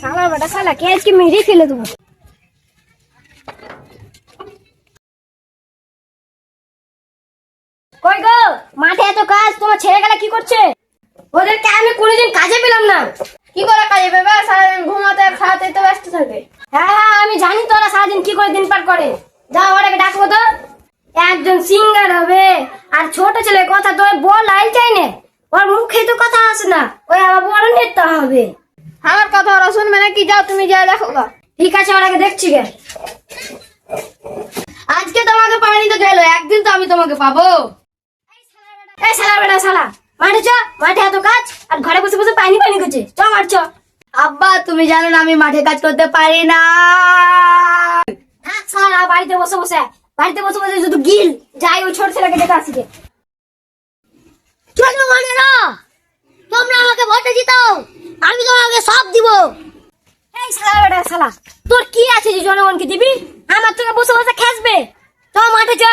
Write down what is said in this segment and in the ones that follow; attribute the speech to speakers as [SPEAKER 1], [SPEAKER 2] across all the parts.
[SPEAKER 1] শালা বেটা শালা কে আজকে মেরে ফেলে দেবো। কই গো মাঠে এত কাজ, তোমার ছেলেগুলা কি করছে? ওদেরকে আমি কোনোদিন কাজে পেলাম না।
[SPEAKER 2] কি করে কাজে পেবে? সারাদিন ঘুমাতে আর খাওয়াতে তো ব্যস্ত থাকে।
[SPEAKER 1] হ্যাঁ আমি জানি তোরা সারাদিন কি করে দিন পার করে। যাও ওটাকে ডাকবো তো। একজন সিঙ্গার হবে আর ছোট ছেলের কথা তো বল আইল চাই না, ওর মুখে তো কথা আসে না, ওই আবার বড় নেতা হবে।
[SPEAKER 2] আমার কথা ওরা শুনবে নাকি? যাও তুমি যা দেখো গা।
[SPEAKER 1] ঠিক আছে ওটাকে দেখছি গে।
[SPEAKER 2] আজকে তোমাকে পানি তো গেল, একদিন তো আমি তোমাকে পাবো।
[SPEAKER 1] এই শালা বেটা শালা, মাঠে চ, মাঠে এত কাজ আর ঘরে বসে বসে পানি পানি করছে। চ মাঠ চ।
[SPEAKER 2] আব্বা তুমি জানো না আমি মাঠে কাজ করতে পারি না।
[SPEAKER 1] থাক শালা, বাড়িতে বসে বসে শুধু গিল। যাই ওই ছোট ছেলেকে দেখে আসি গে।
[SPEAKER 3] জনগণেরা তোমরা আমাকে ভোটে জিতাও, আমি তোমাকে সব দিব।
[SPEAKER 1] এই শালা বেটা শালা, তোর কি আছে যে জনগণকে দিবি? আমার তোকে বসে বসে খেসবে। চ মাঠে চ।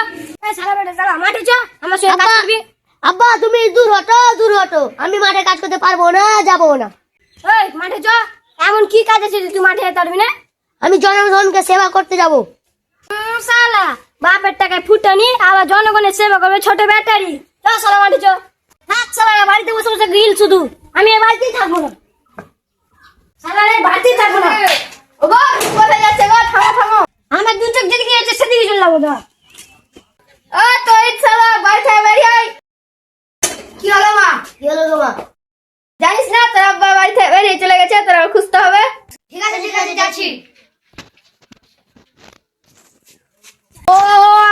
[SPEAKER 1] এই শালা বেটা শালা, মাঠে চ, আমার সঙ্গে কাজ করবি।
[SPEAKER 3] আব্বা তুমি দূর হটো, আমি মাঠে কাজ করতে পারবো না, যাবো না।
[SPEAKER 1] এই মাঠে চ, এমন কি কাজ আছে যে তুই মাঠে যেতে পারবি না?
[SPEAKER 3] আমি জনগণকে সেবা করতে যাব।
[SPEAKER 1] শালা বাপের টাকায় ফুটানি, আবার জনগণের সেবা করবে ছোট ব্যাটারি। চ শালা মাঠে চ। থাক শালা, বাড়িতে বসে বসে গিল শুধু। আমি এ বাড়িতেই থাকবো না। শালা রে বাড়িতেই থাকবো না।
[SPEAKER 2] ও গো কোথায় যাচ্ছে গো? থামো থামো।
[SPEAKER 1] আমার দু চোখ যেদিকে যাচ্ছে সেদিকে চলে যাবো না।
[SPEAKER 2] ও তোর শালা বাড়ি থেকে বেরিয়ে আয়। কি হলো মা?
[SPEAKER 3] কি হলো তোমার?
[SPEAKER 2] জানিস না তোর আব্বা বাড়ি থেকে বেরিয়ে চলে গেছে, তোর আবার খুঁজতে হবে।
[SPEAKER 3] ঠিক আছে যাচ্ছি।
[SPEAKER 2] ও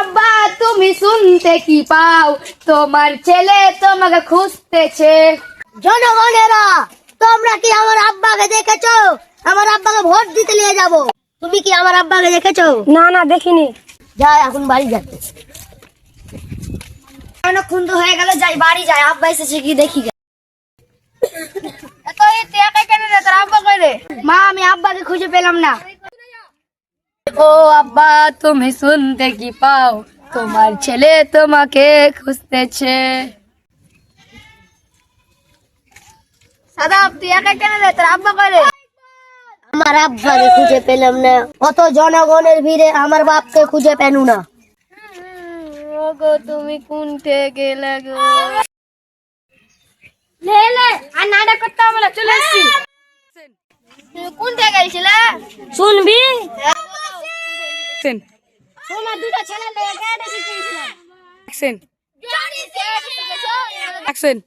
[SPEAKER 2] আব্বা তুমি শুনতে কি পাও? তোমার ছেলে তোমাকে খুঁজতেছে।
[SPEAKER 3] জনগণেরা তোমরা কি আমার আব্বাকে দেখেছো? আমার আব্বাকে ভোট দিতে নিয়ে যাব। তুমি কি আমার আব্বাকে দেখেছো?
[SPEAKER 1] না না দেখিনি।
[SPEAKER 3] যাই এখন বাড়ি যাচ্ছে।
[SPEAKER 1] অনেকক্ষণ তো হয়ে গেল, যাই বাড়ি যাই, আব্বা এসেছে কি দেখি গে।
[SPEAKER 2] এত তুই একা কেন রে? তোর আব্বা কই রে?
[SPEAKER 1] মা আমি আব্বাকে খুঁজে পেলাম না।
[SPEAKER 2] ও আব্বা তুমি শুনতে কি পাও? তোমার ছেলে তোমাকে খুঁজতেছে। সাদা তুই একা কেন রে? তোর আব্বা কই রে?
[SPEAKER 3] আমার আব্বাকে খুঁজে পেলাম না, অত জনগণের ভিড়ে আমার বাপকে খুঁজে পেনু না।
[SPEAKER 2] ওগো তুমি কোনটে গেলে গো?
[SPEAKER 1] লে লে আর নাটক করতে হবে না, চলে এসেছি।
[SPEAKER 2] তুমি কোনটে গেছিলে?
[SPEAKER 1] শুনবি? তোমার দুটো ছেলে লেগে গেছে শিখিয়েছিলাম।
[SPEAKER 2] অ্যাকশন।